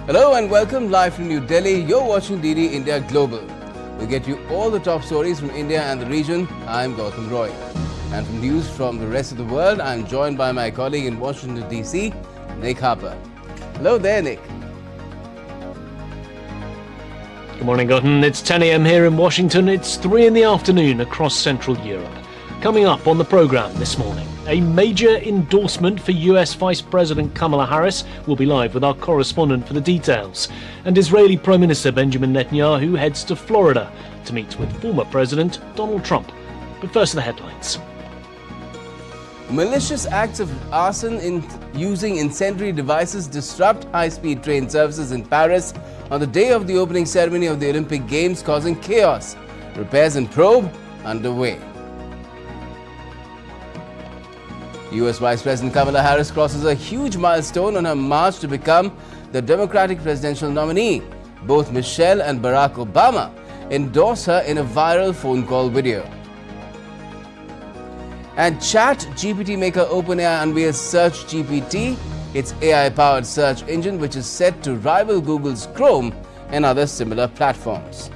Hello and welcome live from New Delhi. You're watching DD India Global. We get you all the top stories from India and the region. I'm Gautam Roy. And from news from the rest of the world, I'm joined by my colleague in Washington, D.C., Nick Harper. Hello there, Nick. Good morning, Gautam. It's 10 a.m. here in Washington. It's 3 in the afternoon across Central Europe. Coming up on the programme this morning, a major endorsement for US Vice President Kamala Harris. Will be live with our correspondent for the details. And Israeli Prime Minister Benjamin Netanyahu heads to Florida to meet with former President Donald Trump. But first, the headlines. Malicious acts of arson using incendiary devices disrupt high-speed train services in Paris on the day of the opening ceremony of the Olympic Games, causing chaos. Repairs and probe underway. US Vice President Kamala Harris crosses a huge milestone on her march to become the Democratic presidential nominee. Both Michelle and Barack Obama endorse her in a viral phone call video. And ChatGPT maker OpenAI unveils SearchGPT, its AI-powered search engine which is set to rival Google's Chrome and other similar platforms.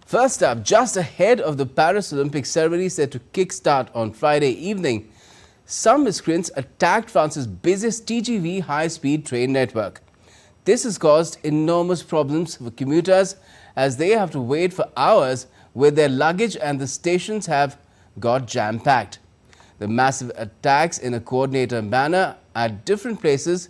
First up, just ahead of the Paris Olympic ceremony set to kickstart on Friday evening, some miscreants attacked France's busiest TGV high-speed train network. This has caused enormous problems for commuters as they have to wait for hours with their luggage and the stations have got jam-packed. The massive attacks in a coordinated manner at different places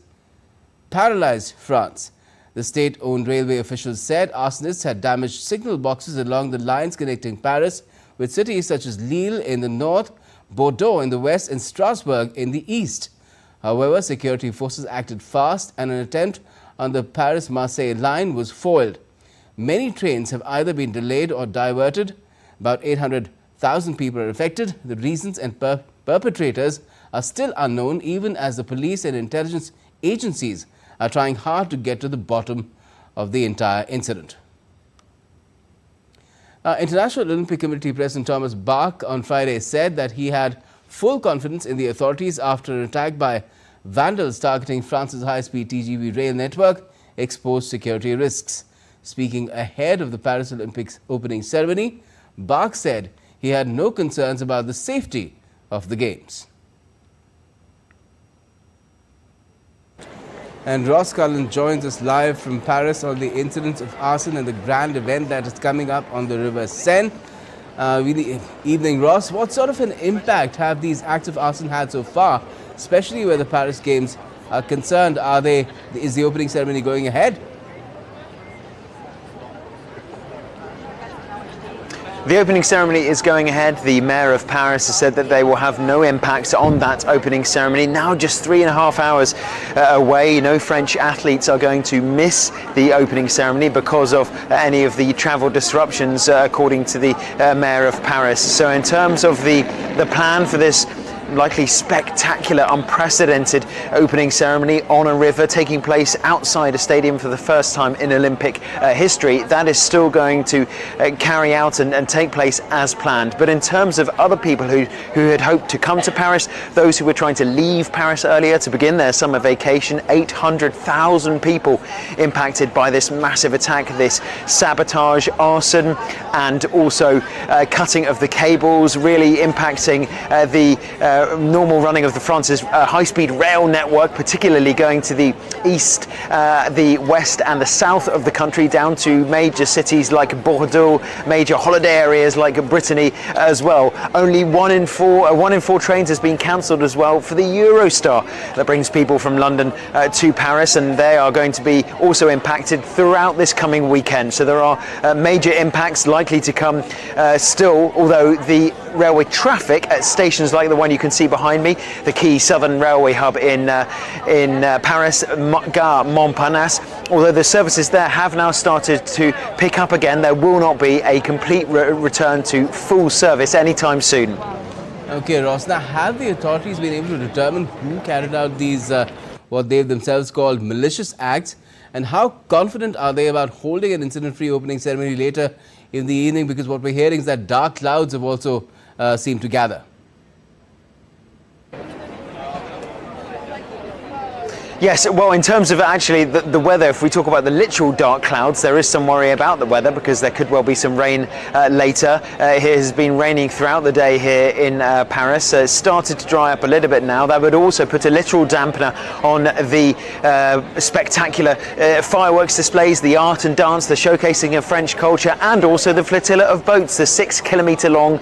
paralyzed France. The state-owned railway officials said arsonists had damaged signal boxes along the lines connecting Paris with cities such as Lille in the north, Bordeaux in the west and Strasbourg in the east. However, security forces acted fast and an attempt on the Paris-Marseille line was foiled. Many trains have either been delayed or diverted. About 800,000 people are affected. The reasons and perpetrators are still unknown, even as the police and intelligence agencies are trying hard to get to the bottom of the entire incident. International Olympic Committee President Thomas Bach on Friday said that he had full confidence in the authorities after an attack by vandals targeting France's high-speed TGV rail network exposed security risks. Speaking ahead of the Paris Olympics opening ceremony, Bach said he had no concerns about the safety of the Games. And Ross Cullen joins us live from Paris on the incidents of arson and the grand event that is coming up on the River Seine. Good evening, Ross. What sort of an impact have these acts of arson had so far, especially where the Paris Games are concerned? Is the opening ceremony going ahead? The opening ceremony is going ahead. The mayor of Paris has said that they will have no impact on that opening ceremony. Now just 3.5 hours away, no French athletes are going to miss the opening ceremony because of any of the travel disruptions, according to the mayor of Paris. So in terms of the plan for this likely spectacular, unprecedented opening ceremony on a river taking place outside a stadium for the first time in Olympic history, that is still going to carry out and take place as planned. But in terms of other people who had hoped to come to Paris, those who were trying to leave Paris earlier to begin their summer vacation, 800,000 people impacted by this massive attack, this sabotage, arson, and also cutting of the cables, really impacting the normal running of France's high-speed rail network, particularly going to the east, the west and the south of the country, down to major cities like Bordeaux, major holiday areas like Brittany as well. Only one in four trains has been cancelled as well for the Eurostar that brings people from London to Paris, and they are going to be also impacted throughout this coming weekend. So there are major impacts likely to come still, although the railway traffic at stations like the one you can see behind me, the key southern railway hub in Paris, Gare Montparnasse, although the services there have now started to pick up again, there will not be a complete return to full service anytime soon. Okay, Ross. Now, have the authorities been able to determine who carried out these, what they've themselves called malicious acts? And how confident are they about holding an incident-free opening ceremony later in the evening? Because what we're hearing is that dark clouds have also seemed to gather. Yes, well, in terms of actually the weather, if we talk about the literal dark clouds, there is some worry about the weather because there could well be some rain later. It has been raining throughout the day here in Paris. It's started to dry up a little bit now. That would also put a literal dampener on the spectacular fireworks displays, the art and dance, the showcasing of French culture, and also the flotilla of boats, the 6-kilometre long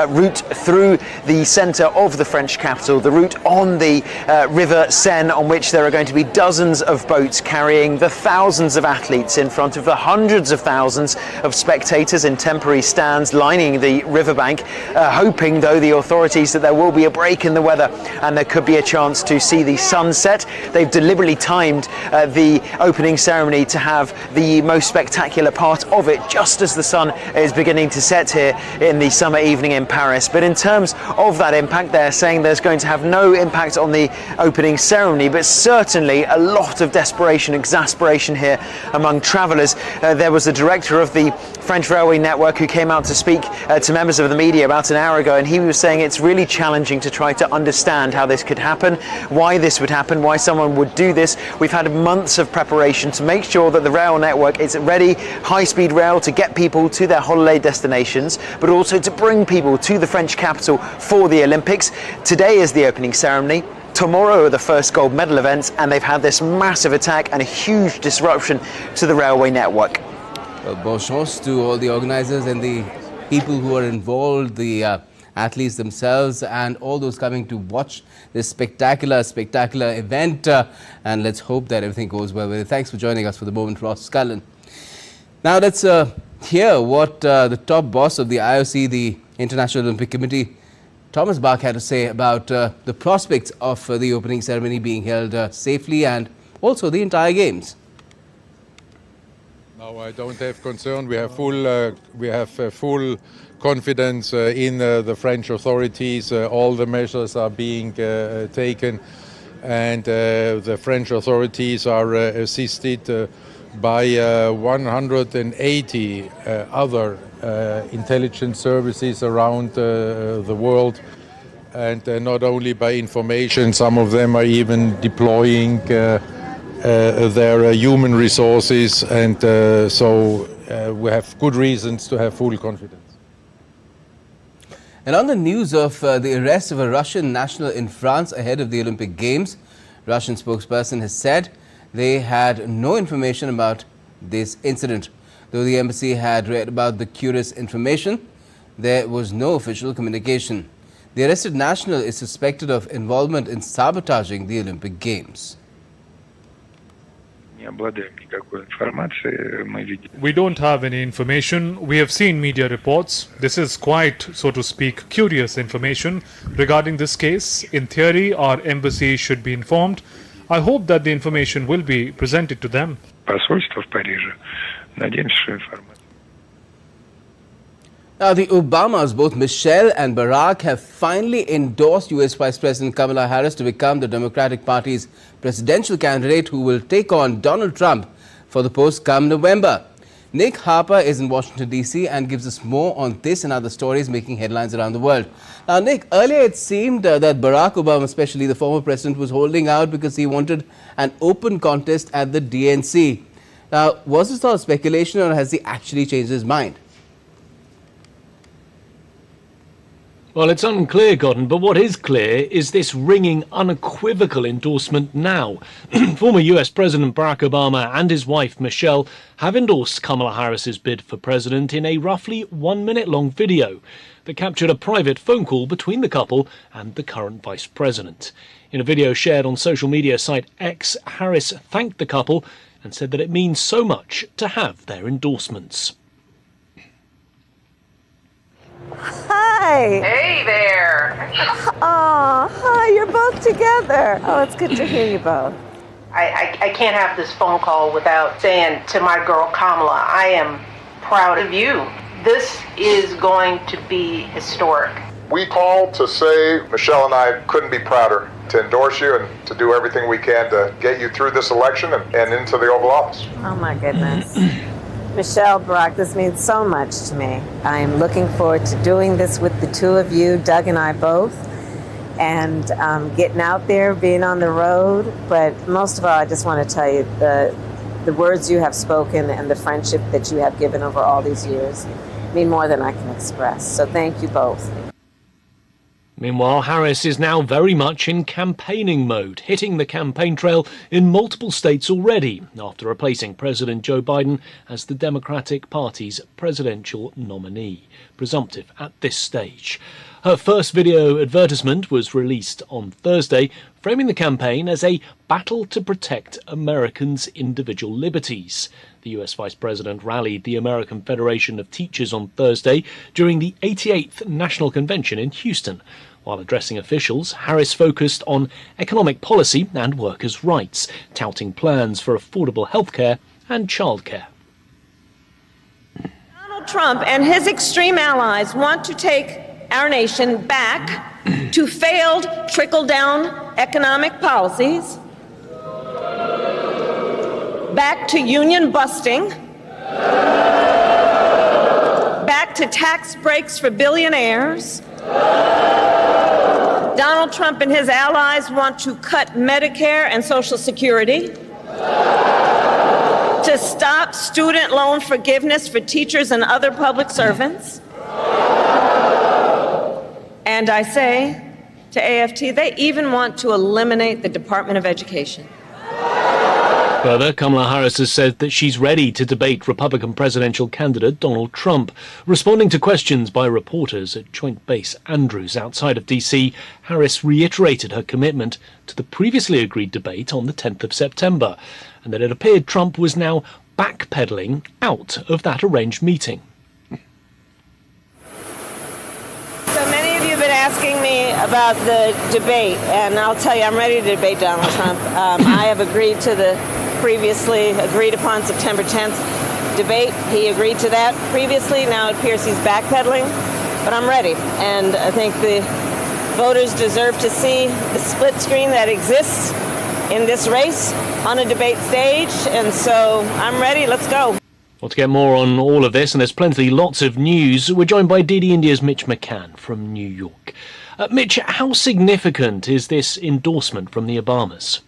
route through the centre of the French capital, the route on the River Seine, on which there are going to be dozens of boats carrying the thousands of athletes in front of the hundreds of thousands of spectators in temporary stands lining the riverbank, hoping, though, the authorities that there will be a break in the weather and there could be a chance to see the sunset. They've deliberately timed the opening ceremony to have the most spectacular part of it just as the sun is beginning to set here in the summer evening in Paris. But in terms of that impact, they're saying there's going to have no impact on the opening ceremony, but certainly a lot of desperation, exasperation here among travellers. There was the director of the French railway network who came out to speak to members of the media about an hour ago, and he was saying it's really challenging to try to understand how this could happen, why this would happen, why someone would do this. We've had months of preparation to make sure that the rail network is ready, high-speed rail to get people to their holiday destinations, but also to bring people to the French capital for the Olympics. Today is the opening ceremony. Tomorrow are the first gold medal events, and they've had this massive attack and a huge disruption to the railway network. Well, bon chance to all the organisers and the people who are involved, the athletes themselves and all those coming to watch this spectacular event. And let's hope that everything goes well with it. Thanks for joining us for the moment, Ross Cullen. Now let's hear what the top boss of the IOC, the International Olympic Committee, Thomas Bach, had to say about the prospects of the opening ceremony being held safely and also the entire games. No, I don't have concern. We have full confidence in the French authorities. All the measures are being taken, and the French authorities are assisted by 180 other intelligence services around the world, and not only by information, some of them are even deploying their human resources, and so we have good reasons to have full confidence. And on the news of the arrest of a Russian national in France ahead of the Olympic Games, Russian spokesperson has said they had no information about this incident. Though the embassy had read about the curious information, there was no official communication. The arrested national is suspected of involvement in sabotaging the Olympic Games. We don't have any information. We have seen media reports. This is quite, so to speak, curious information regarding this case. In theory, our embassy should be informed. I hope that the information will be presented to them. Now, the Obamas, both Michelle and Barack, have finally endorsed US Vice President Kamala Harris to become the Democratic Party's presidential candidate who will take on Donald Trump for the post come November. Nick Harper is in Washington, D.C. and gives us more on this and other stories making headlines around the world. Now, Nick, earlier it seemed that Barack Obama, especially the former president, was holding out because he wanted an open contest at the DNC. Now, was this all speculation or has he actually changed his mind? Well, it's unclear, Gordon, but what is clear is this ringing, unequivocal endorsement now. Former US President Barack Obama and his wife, Michelle, have endorsed Kamala Harris's bid for president in a roughly 1-minute-long video that captured a private phone call between the couple and the current vice president. In a video shared on social media site X, Harris thanked the couple and said that it means so much to have their endorsements. Hi. Hey there. Oh, hi, you're both together. Oh, it's good to hear you both. I can't have this phone call without saying to my girl Kamala, I am proud of you. This is going to be historic. We called to say Michelle and I couldn't be prouder to endorse you and to do everything we can to get you through this election and into the Oval Office. Oh my goodness. Michelle, Barack, this means so much to me. I am looking forward to doing this with the two of you, Doug and I both, and getting out there, being on the road. But most of all, I just want to tell you the words you have spoken and the friendship that you have given over all these years mean more than I can express. So thank you both. Meanwhile, Harris is now very much in campaigning mode, hitting the campaign trail in multiple states already, after replacing President Joe Biden as the Democratic Party's presidential nominee, presumptive at this stage. Her first video advertisement was released on Thursday, framing the campaign as a battle to protect Americans' individual liberties. The US Vice President rallied the American Federation of Teachers on Thursday during the 88th National Convention in Houston. While addressing officials, Harris focused on economic policy and workers' rights, touting plans for affordable healthcare and childcare. Donald Trump and his extreme allies want to take our nation back to failed trickle-down economic policies, back to union busting, back to tax breaks for billionaires. Donald Trump and his allies want to cut Medicare and Social Security, to stop student loan forgiveness for teachers and other public servants. And I say to AFT, they even want to eliminate the Department of Education. Further, Kamala Harris has said that she's ready to debate Republican presidential candidate Donald Trump. Responding to questions by reporters at Joint Base Andrews outside of D.C., Harris reiterated her commitment to the previously agreed debate on the 10th of September, and that it appeared Trump was now backpedaling out of that arranged meeting. So many of you have been asking me about the debate, and I'll tell you, I'm ready to debate Donald Trump. I have agreed to the previously agreed upon September 10th debate. He agreed to that previously. Now it appears he's backpedaling, but I'm ready. And I think the voters deserve to see the split screen that exists in this race on a debate stage. And so I'm ready. Let's go. Well, to get more on all of this, and there's lots of news, we're joined by DD India's Mitch McCann from New York. Mitch, how significant is this endorsement from the Obamas?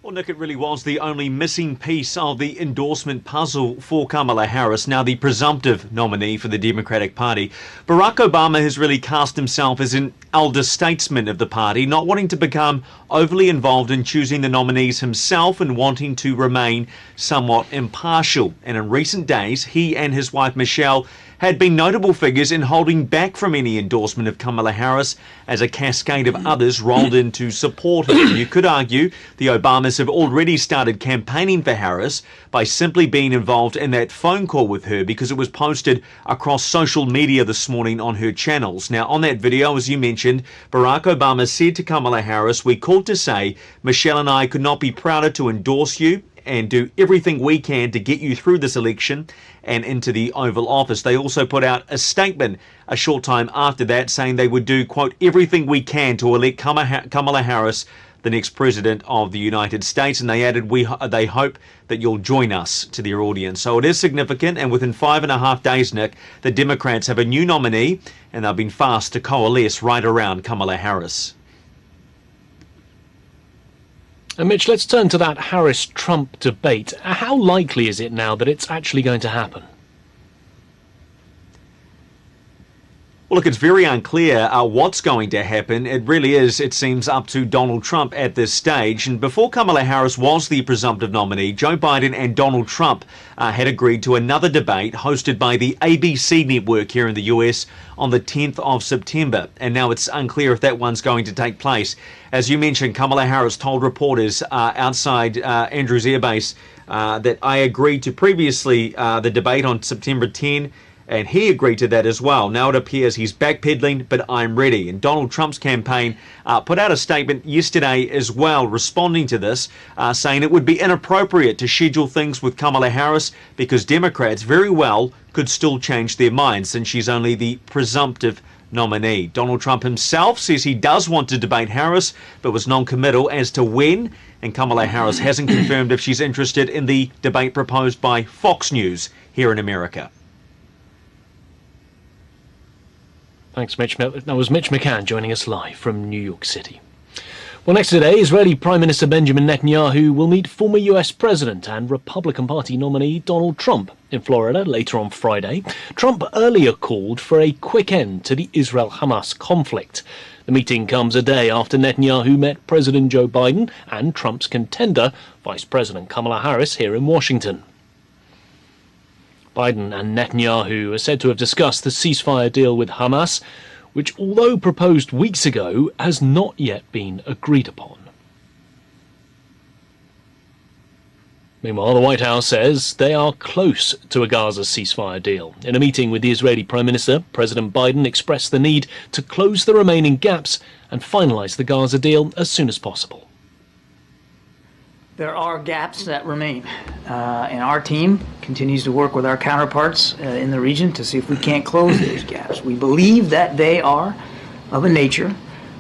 Well, Nick, it really was the only missing piece of the endorsement puzzle for Kamala Harris, now the presumptive nominee for the Democratic Party. Barack Obama has really cast himself as an elder statesman of the party, not wanting to become overly involved in choosing the nominees himself and wanting to remain somewhat impartial. And in recent days, he and his wife Michelle had been notable figures in holding back from any endorsement of Kamala Harris as a cascade of others rolled in to support her. You could argue the Obamas have already started campaigning for Harris by simply being involved in that phone call with her, because it was posted across social media this morning on her channels. Now, on that video, as you mentioned, Barack Obama said to Kamala Harris, "We called to say Michelle and I could not be prouder to endorse you and do everything we can to get you through this election and into the Oval Office." They also put out a statement a short time after that saying they would do, quote, "everything we can to elect Kamala Harris the next president of the United States." And they added, they hope that you'll join us, to their audience. So it is significant, and within 5.5 days, Nick, the Democrats have a new nominee, and they've been fast to coalesce right around Kamala Harris. And Mitch, let's turn to that Harris-Trump debate. How likely is it now that it's actually going to happen? Well, look, it's very unclear what's going to happen. It really is, it seems, up to Donald Trump at this stage. And before Kamala Harris was the presumptive nominee, Joe Biden and Donald Trump had agreed to another debate hosted by the ABC network here in the US on the 10th of September. And now it's unclear if that one's going to take place. As you mentioned, Kamala Harris told reporters outside Andrews Air Base that I agreed to previously the debate on September 10, and he agreed to that as well. Now it appears he's backpedaling, but I'm ready. And Donald Trump's campaign put out a statement yesterday as well, responding to this, saying it would be inappropriate to schedule things with Kamala Harris because Democrats very well could still change their minds since she's only the presumptive nominee. Donald Trump himself says he does want to debate Harris, but was non-committal as to when, and Kamala Harris hasn't confirmed if she's interested in the debate proposed by Fox News here in America. Thanks, Mitch. That was Mitch McCann joining us live from New York City. Well, next today, Israeli Prime Minister Benjamin Netanyahu will meet former US President and Republican Party nominee Donald Trump in Florida later on Friday. Trump earlier called for a quick end to the Israel-Hamas conflict. The meeting comes a day after Netanyahu met President Joe Biden and Trump's contender, Vice President Kamala Harris, here in Washington. Biden and Netanyahu are said to have discussed the ceasefire deal with Hamas, which, although proposed weeks ago, has not yet been agreed upon. Meanwhile, the White House says they are close to a Gaza ceasefire deal. In a meeting with the Israeli Prime Minister, President Biden expressed the need to close the remaining gaps and finalise the Gaza deal as soon as possible. There are gaps that remain, and our team continues to work with our counterparts in the region to see if we can't close those gaps. We believe that they are of a nature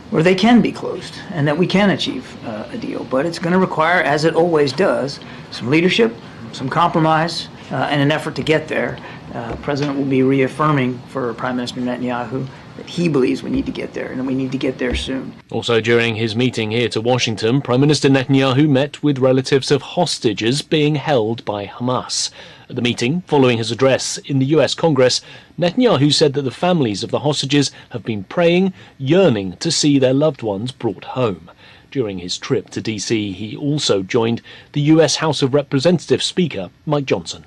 where they can be closed and that we can achieve a deal. But it's going to require, as it always does, some leadership, some compromise, and an effort to get there. The President will be reaffirming for Prime Minister Netanyahu that he believes we need to get there and that we need to get there soon. Also during his meeting here to Washington, Prime Minister Netanyahu met with relatives of hostages being held by Hamas. At the meeting, following his address in the US Congress, Netanyahu said that the families of the hostages have been praying, yearning to see their loved ones brought home. During his trip to DC, he also joined the US House of Representatives Speaker Mike Johnson.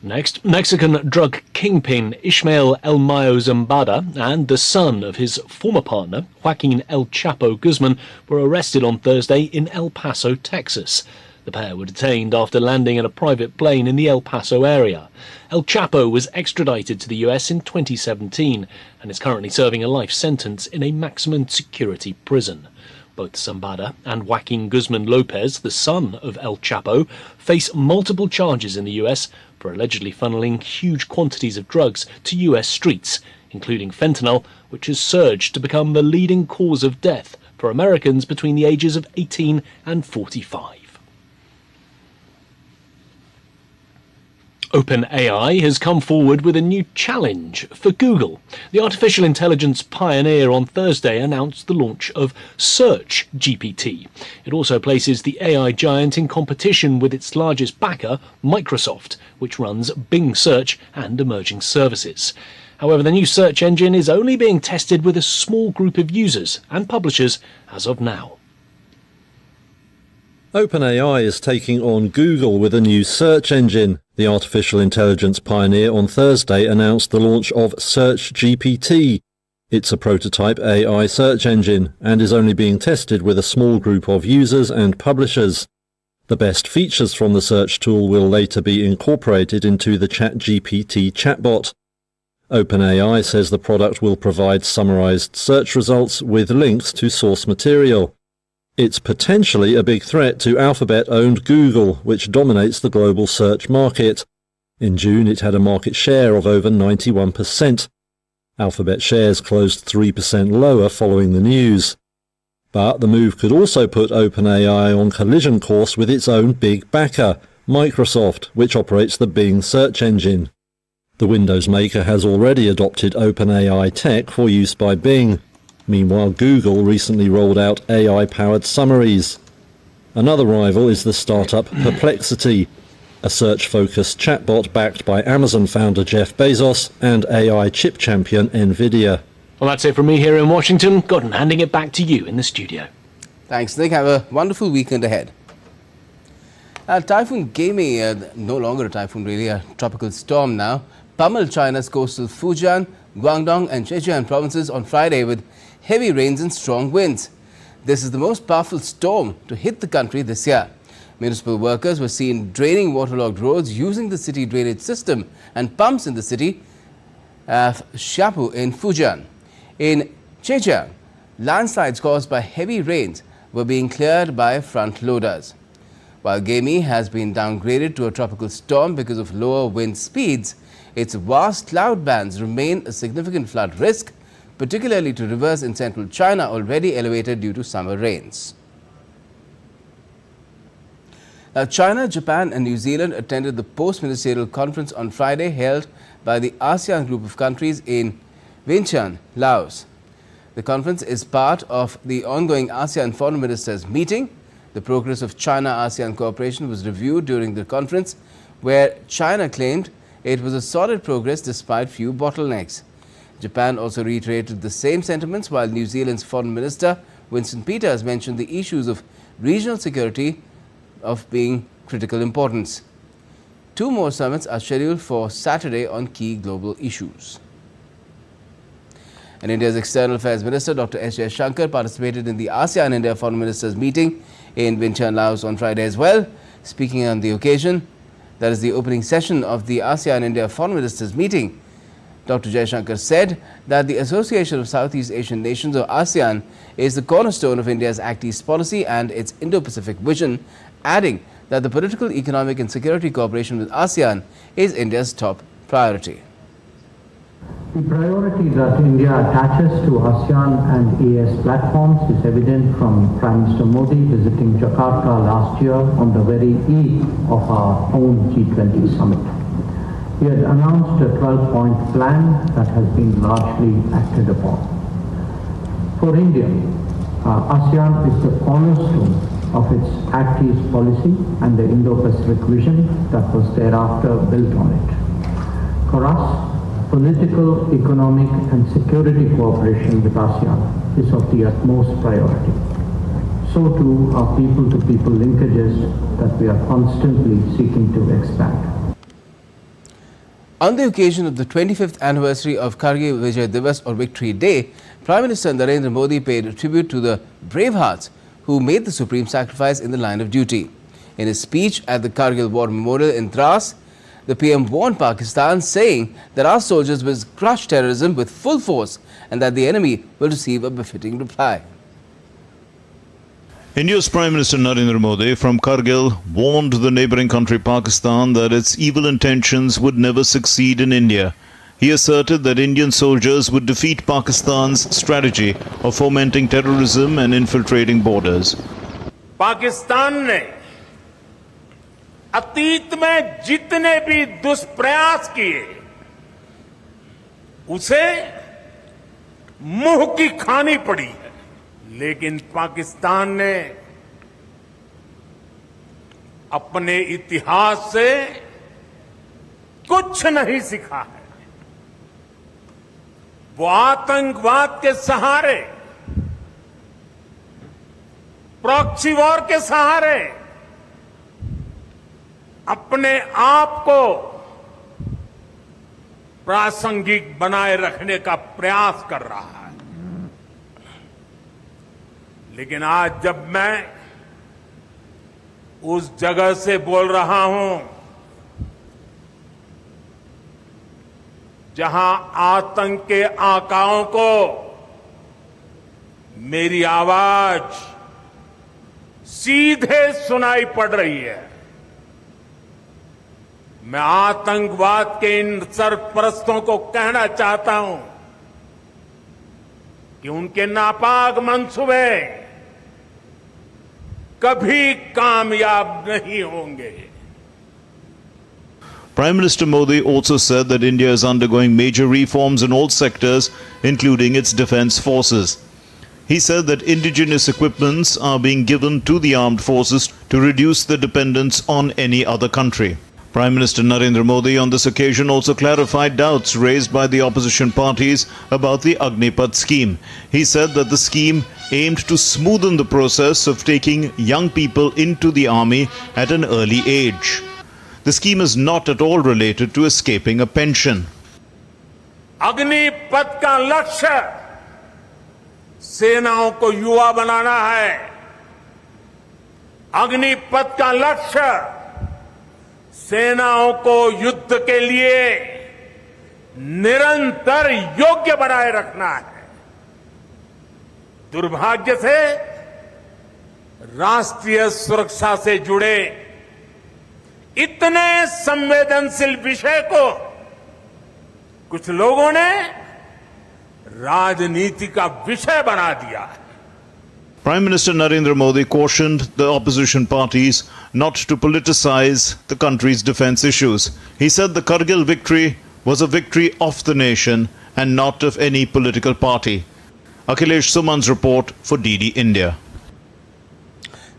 Next, Mexican drug kingpin Ismael El Mayo Zambada and the son of his former partner, Joaquin El Chapo Guzman, were arrested on Thursday in El Paso, Texas. The pair were detained after landing in a private plane in the El Paso area. El Chapo was extradited to the US in 2017 and is currently serving a life sentence in a maximum security prison. Both Zambada and Joaquin Guzman Lopez, the son of El Chapo, face multiple charges in the US for allegedly funneling huge quantities of drugs to US streets, including fentanyl, which has surged to become the leading cause of death for Americans between the ages of 18 and 45. OpenAI has come forward with a new challenge for Google. The artificial intelligence pioneer on Thursday announced the launch of SearchGPT. It also places the AI giant in competition with its largest backer, Microsoft, which runs Bing Search and emerging services. However, the new search engine is only being tested with a small group of users and publishers as of now. OpenAI is taking on Google with a new search engine. The artificial intelligence pioneer on Thursday announced the launch of SearchGPT. It's a prototype AI search engine and is only being tested with a small group of users and publishers. The best features from the search tool will later be incorporated into the ChatGPT chatbot. OpenAI says the product will provide summarized search results with links to source material. It's potentially a big threat to Alphabet-owned Google, which dominates the global search market. In June, it had a market share of over 91%. Alphabet shares closed 3% lower following the news. But the move could also put OpenAI on collision course with its own big backer, Microsoft, which operates the Bing search engine. The Windows maker has already adopted OpenAI tech for use by Bing. Meanwhile, Google recently rolled out AI-powered summaries. Another rival is the startup Perplexity, a search-focused chatbot backed by Amazon founder Jeff Bezos and AI chip champion NVIDIA. Well, that's it from me here in Washington. Gordon, handing it back to you in the studio. Thanks, Nick. Have a wonderful weekend ahead. Typhoon Gaemi, no longer a typhoon really, a tropical storm now, pummeled China's coastal Fujian, Guangdong and Zhejiang provinces on Friday with heavy rains and strong winds. This is the most powerful storm to hit the country this year. Municipal workers were seen draining waterlogged roads using the city drainage system and pumps in the city of Xiapu in Fujian. In Zhejiang, landslides caused by heavy rains were being cleared by front loaders. While Gaemi has been downgraded to a tropical storm because of lower wind speeds, its vast cloud bands remain a significant flood risk, particularly to rivers in central China already elevated due to summer rains. Now, China, Japan and New Zealand attended the post-ministerial conference on Friday held by the ASEAN group of countries in Vientiane, Laos. The conference is part of the ongoing ASEAN Foreign Ministers meeting. The progress of China-ASEAN cooperation was reviewed during the conference, where China claimed it was a solid progress despite few bottlenecks. Japan also reiterated the same sentiments, while New Zealand's Foreign Minister Winston Peters mentioned the issues of regional security of being critical importance. 2 more summits are scheduled for Saturday on key global issues. And India's External Affairs Minister Dr. S. Jaishankar participated in the ASEAN-India Foreign Ministers meeting in Vientiane, Laos on Friday as well. Speaking on the occasion, that is the opening session of the ASEAN-India Foreign Ministers meeting, Dr. Jaishankar said that the Association of Southeast Asian Nations, or ASEAN, is the cornerstone of India's Act East policy and its Indo-Pacific vision, adding that the political, economic and security cooperation with ASEAN is India's top priority. The priority that India attaches to ASEAN and EAS platforms is evident from Prime Minister Modi visiting Jakarta last year on the very eve of our own G20 summit. He had announced a 12-point plan that has been largely acted upon. For India, ASEAN is the cornerstone of its Act East policy and the Indo-Pacific vision that was thereafter built on it. For us, political, economic and security cooperation with ASEAN is of the utmost priority. So too are people-to-people linkages that we are constantly seeking to expand. On the occasion of the 25th anniversary of Kargil Vijay Diwas, or Victory Day, Prime Minister Narendra Modi paid tribute to the bravehearts who made the supreme sacrifice in the line of duty. In his speech at the Kargil War Memorial in Dras, the PM warned Pakistan, saying that our soldiers will crush terrorism with full force and that the enemy will receive a befitting reply. India's Prime Minister Narendra Modi from Kargil warned the neighbouring country Pakistan that its evil intentions would never succeed in India. He asserted that Indian soldiers would defeat Pakistan's strategy of fomenting terrorism and infiltrating borders. Pakistan ने अतीत में जितने भी दुष्प्रयास किए उसे मुंह की खानी पड़ी है, लेकिन पाकिस्तान ने अपने इतिहास से कुछ नहीं सीखा है। वो आतंकवाद के सहारे, प्रॉक्सी वॉर के सहारे अपने आप को प्रासंगिक बनाए रखने का प्रयास कर रहा है। लेकिन आज जब मैं उस जगह से बोल रहा हूं जहां आतंक के आकाओं को मेरी आवाज सीधे सुनाई पड़ रही है, मैं आतंकवाद के इन सरपरस्तों को कहना चाहता हूं कि उनके नापाक मंसूबे कभी कामयाब नहीं होंगे। Prime Minister Modi also said that India is undergoing major reforms in all sectors, including its defence forces. He said that indigenous equipments are being given to the armed forces to reduce the dependence on any other country. Prime Minister Narendra Modi on this occasion also clarified doubts raised by the opposition parties about the Agnipath scheme. He said that the scheme aimed to smoothen the process of taking young people into the army at an early age. The scheme is not at all related to escaping a pension. Agnipath का लक्ष्य सेनाओं को युवा बनाना है, अग्निपथ का लक्ष्य सेनाओं को युद्ध के लिए निरंतर योग्य बनाए रखना है। दुर्भाग्य से राष्ट्रीय सुरक्षा से जुड़े इतने संवेदनशील विषय को कुछ लोगों ने राजनीति का विषय बना दिया है। Prime Minister Narendra Modi cautioned the opposition parties not to politicize the country's defense issues. He said the Kargil victory was a victory of the nation and not of any political party. Akhilesh Suman's report for DD India.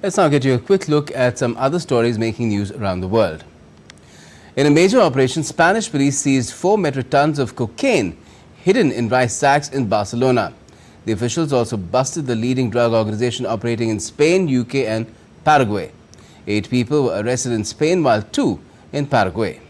Let's now get you a quick look at some other stories making news around the world. In a major operation, Spanish police seized 4 metric tons of cocaine hidden in rice sacks in Barcelona. The officials also busted the leading drug organization operating in Spain, UK and Paraguay. 8 people were arrested in Spain while 2 in Paraguay.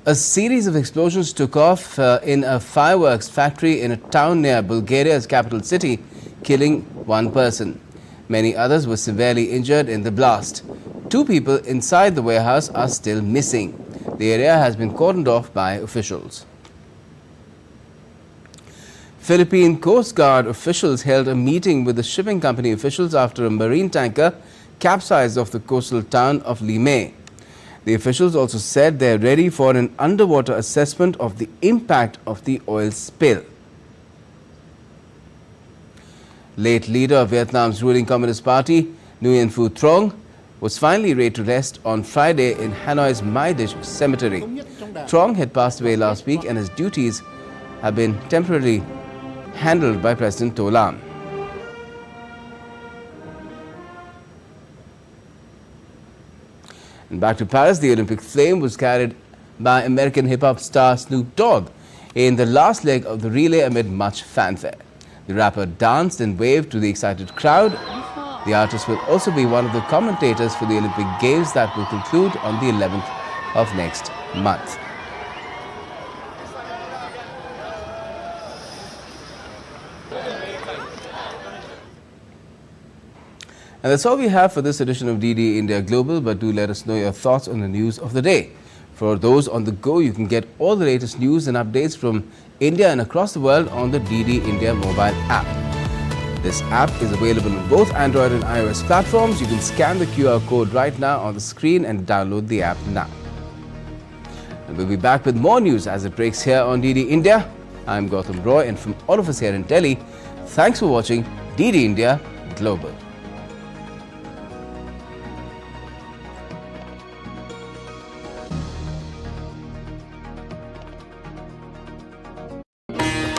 A series of explosions took off in a fireworks factory in a town near Bulgaria's capital city, killing 1 person. Many others were severely injured in the blast. 2 people inside the warehouse are still missing. The area has been cordoned off by officials. Philippine Coast Guard officials held a meeting with the shipping company officials after a marine tanker capsized off the coastal town of Limay. The officials also said they are ready for an underwater assessment of the impact of the oil spill. Late leader of Vietnam's ruling Communist Party, Nguyen Phu Trong, was finally laid to rest on Friday in Hanoi's Mai Dish Cemetery. Trong had passed away last week and his duties have been temporarily handled by President To Lam. And back to Paris, the Olympic flame was carried by American hip-hop star Snoop Dogg in the last leg of the relay amid much fanfare. The rapper danced and waved to the excited crowd. The artist will also be one of the commentators for the Olympic Games that will conclude on the 11th of next month. And that's all we have for this edition of DD India Global, but do let us know your thoughts on the news of the day. For those on the go, you can get all the latest news and updates from India and across the world on the DD India mobile app. This app is available on both Android and iOS platforms. You can scan the QR code right now on the screen and download the app now. And we'll be back with more news as it breaks here on DD India. I'm Gautam Roy, and from all of us here in Delhi, thanks for watching DD India Global.